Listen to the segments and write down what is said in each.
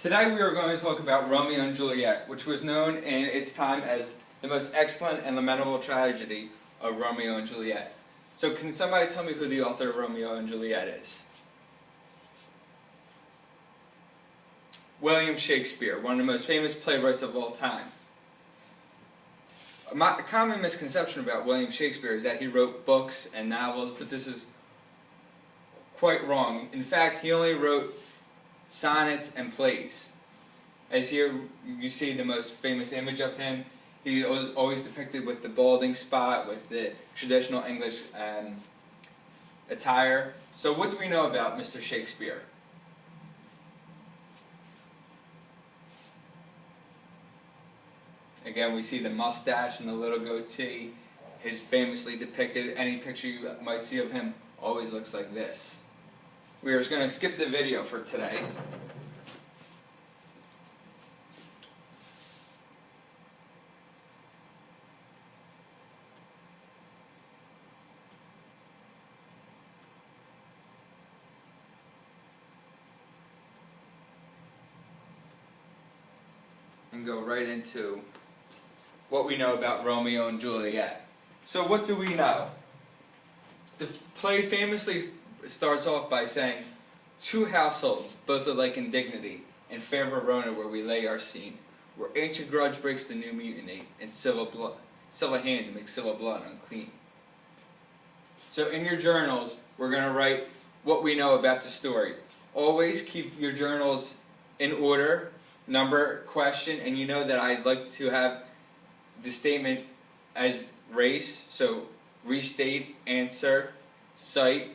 Today we are going to talk about Romeo and Juliet, which was known in its time as the most excellent and lamentable tragedy of Romeo and Juliet. So can somebody tell me who the author of Romeo and Juliet is? William Shakespeare, one of the most famous playwrights of all time. A common misconception about William Shakespeare is that he wrote books and novels, but this is quite wrong. In fact, he only wrote sonnets and plays. As here you see the most famous image of him, he was always depicted with the balding spot, with the traditional English attire. So what do we know about Mr. Shakespeare? Again, we see the mustache and the little goatee. His famously depicted, any picture you might see of him always looks like this. We are just going to skip the video for today. And go right into what we know about Romeo and Juliet. So what do we know? The play famously starts off by saying, two households, both alike in dignity, in fair Verona where we lay our scene, where ancient grudge breaks the new mutiny, and civil hands make civil blood unclean. So in your journals, we're going to write what we know about the story. Always keep your journals in order, number, question, and you know that I'd like to have the statement as race, so restate, answer, cite,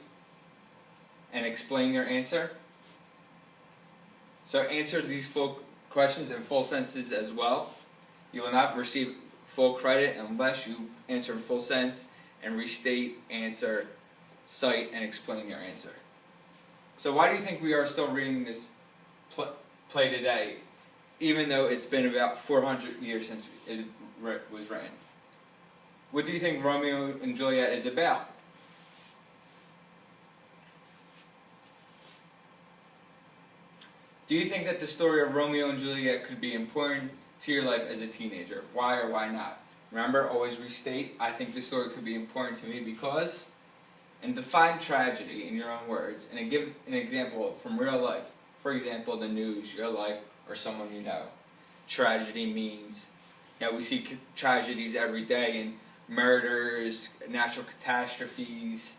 and explain your answer. So answer these full questions in full sentences as well. You will not receive full credit unless you answer in full sentence and restate, answer, cite, and explain your answer. So why do you think we are still reading this play today, even though it's been about 400 years since it was written? What do you think Romeo and Juliet is about? Do you think that the story of Romeo and Juliet could be important to your life as a teenager? Why or why not? Remember, always restate, I think the story could be important to me because, and define tragedy in your own words, and give an example from real life. For example, the news, your life, or someone you know. Tragedy means, we see tragedies every day in murders, natural catastrophes,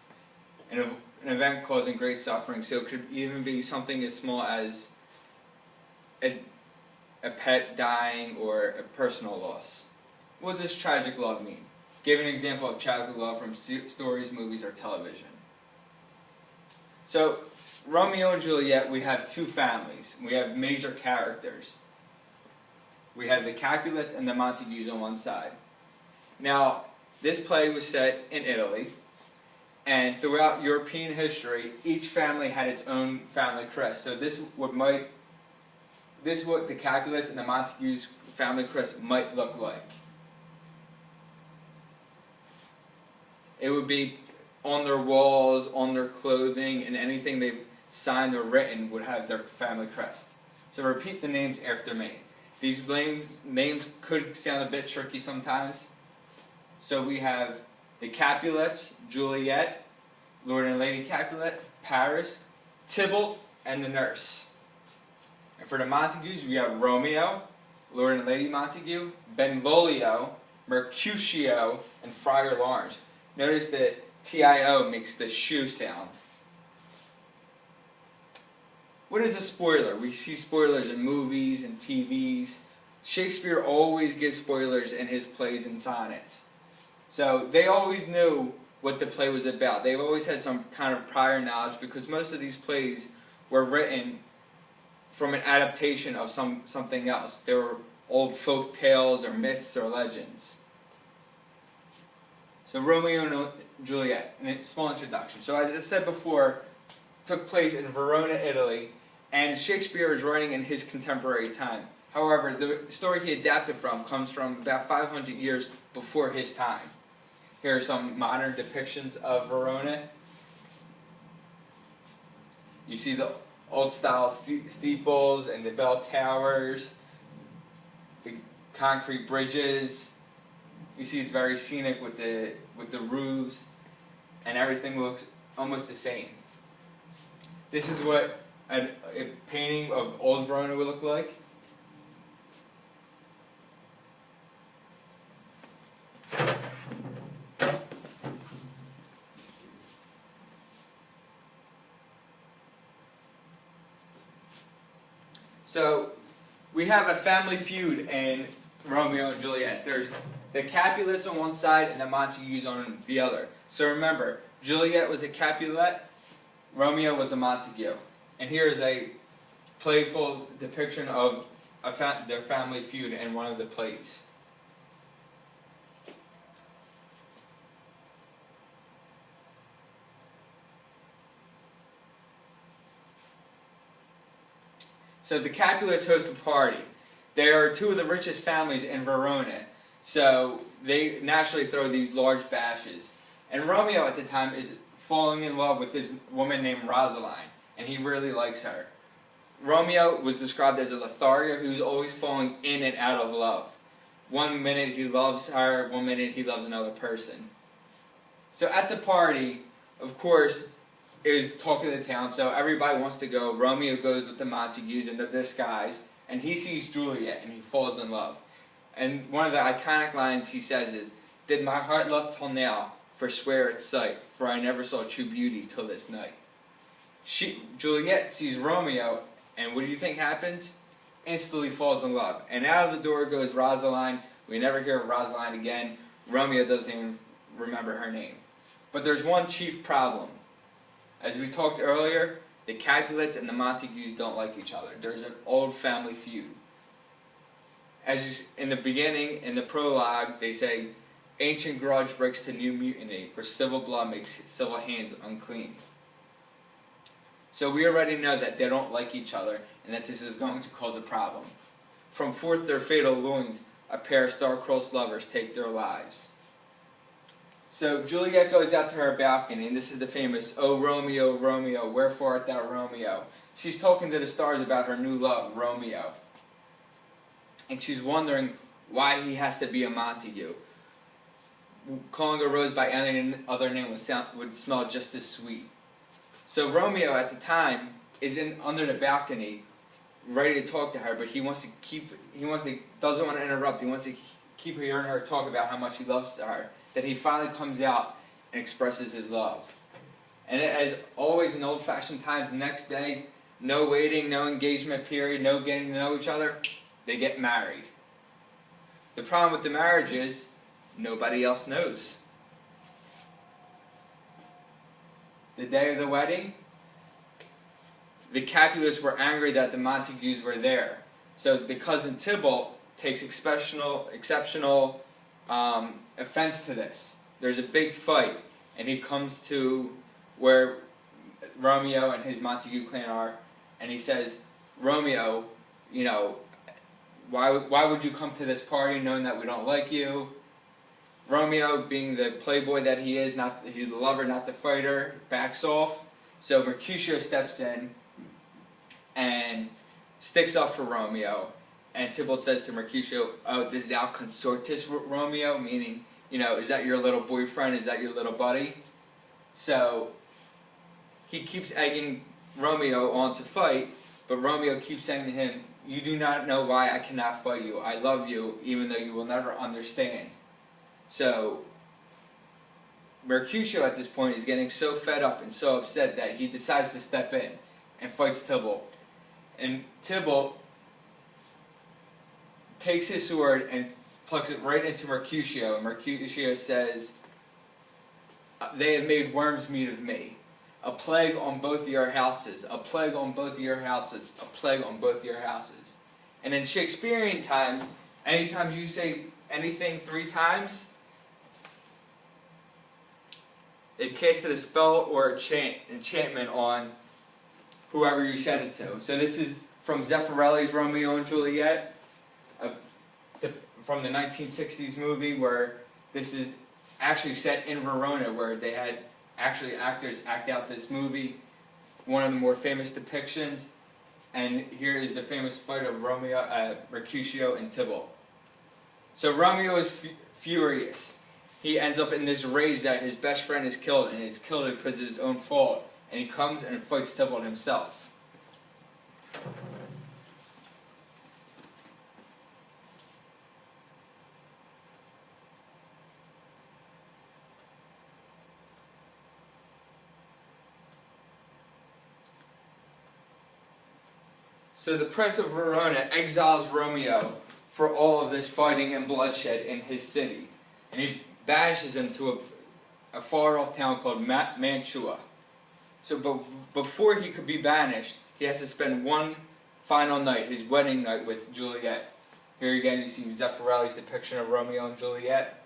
an event causing great suffering. So it could even be something as small as a pet dying or a personal loss. What does tragic love mean? Give an example of tragic love from stories, movies, or television. So, Romeo and Juliet, we have two families. We have major characters. We have the Capulets and the Montagues on one side. Now, this play was set in Italy, and throughout European history, each family had its own family crest. So this is what the Capulets and the Montagues family crest might look like. It would be on their walls, on their clothing, and anything they've signed or written would have their family crest. So repeat the names after me. These names could sound a bit tricky sometimes. So we have the Capulets, Juliet, Lord and Lady Capulet, Paris, Tybalt, and the nurse. And for the Montagues, we have Romeo, Lord and Lady Montague, Benvolio, Mercutio, and Friar Lawrence. Notice that T-I-O makes the shoe sound. What is a spoiler? We see spoilers in movies and TVs. Shakespeare always gives spoilers in his plays and sonnets. So they always knew what the play was about. They've always had some kind of prior knowledge because most of these plays were written from an adaptation of something else. They were old folk tales or myths or legends. So Romeo and Juliet, a small introduction. So as I said before, took place in Verona, Italy, and Shakespeare is writing in his contemporary time. However, the story he adapted from comes from about 500 years before his time. Here are some modern depictions of Verona. You see the old style steeples and the bell towers, the concrete bridges. You see it's very scenic with the roofs, and everything looks almost the same. This is what a painting of old Verona would look like. So we have a family feud in Romeo and Juliet. There's the Capulets on one side and the Montagues on the other. So remember, Juliet was a Capulet, Romeo was a Montague. And here is a playful depiction of their family feud in one of the plays. So the Capulets host a party. They are two of the richest families in Verona, so they naturally throw these large bashes. And Romeo at the time is falling in love with this woman named Rosaline, and he really likes her. Romeo was described as a Lothario who's always falling in and out of love. One minute he loves her, one minute he loves another person. So at the party, of course, it was the talk of the town, so everybody wants to go. Romeo goes with the Montagues in their disguise, and he sees Juliet, and he falls in love. And one of the iconic lines he says is, "Did my heart love till now, forswear its sight, for I never saw true beauty till this night." Juliet sees Romeo, and what do you think happens? Instantly falls in love. And out of the door goes Rosaline. We never hear of Rosaline again. Romeo doesn't even remember her name. But there's one chief problem. As we talked earlier, the Capulets and the Montagues don't like each other. There's an old family feud. As in the beginning, in the prologue, they say, "Ancient grudge breaks to new mutiny, where civil blood makes civil hands unclean." So we already know that they don't like each other, and that this is going to cause a problem. From forth their fatal loins, a pair of star-crossed lovers take their lives. So Juliet goes out to her balcony, and this is the famous, "O Romeo, Romeo, wherefore art thou Romeo?" She's talking to the stars about her new love, Romeo. And she's wondering why he has to be a Montague. Calling a rose by any other name would smell just as sweet. So Romeo at the time is under the balcony, ready to talk to her, but doesn't want to interrupt. He wants to keep hearing her talk about how much he loves her. That he finally comes out and expresses his love. And as always in old-fashioned times, the next day, no waiting, no engagement period, no getting to know each other, they get married. The problem with the marriage is, nobody else knows. The day of the wedding, the Capulets were angry that the Montagues were there. So the cousin Tybalt takes exceptional offense to this. There's a big fight, and he comes to where Romeo and his Montague clan are, and he says, "Romeo, why would you come to this party knowing that we don't like you?" Romeo, being the playboy that he is, he's the lover, not the fighter, backs off. So Mercutio steps in and sticks up for Romeo. And Tybalt says to Mercutio, "Oh, does thou consortis Romeo?" Meaning, is that your little boyfriend? Is that your little buddy? So he keeps egging Romeo on to fight, but Romeo keeps saying to him, "You do not know why I cannot fight you. I love you, even though you will never understand." So Mercutio at this point is getting so fed up and so upset that he decides to step in and fights Tybalt. And Tybalt takes his sword and plucks it right into Mercutio, and Mercutio says, "They have made worms meat of me. A plague on both your houses, a plague on both your houses, a plague on both your houses." And in Shakespearean times, anytime you say anything 3 times, it casted a spell or enchantment on whoever you said it to. So this is from Zeffirelli's Romeo and Juliet, from the 1960s movie, where this is actually set in Verona, where they had actually actors act out this movie. one of the more famous depictions, and here is the famous fight of Mercutio and Tybalt. So Romeo is furious. He ends up in this rage that his best friend is killed, and is killed because of his own fault, and he comes and fights Tybalt himself. So the Prince of Verona exiles Romeo for all of this fighting and bloodshed in his city, and he banishes him to a far-off town called Mantua. So before he could be banished, he has to spend one final night, his wedding night, with Juliet. Here again you see Zeffirelli's depiction of Romeo and Juliet.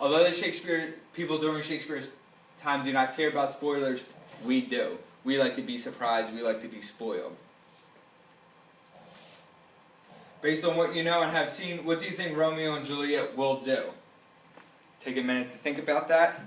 Although the people during Shakespeare's time do not care about spoilers, we do. We like to be surprised, we like to be spoiled. Based on what you know and have seen, what do you think Romeo and Juliet will do? Take a minute to think about that.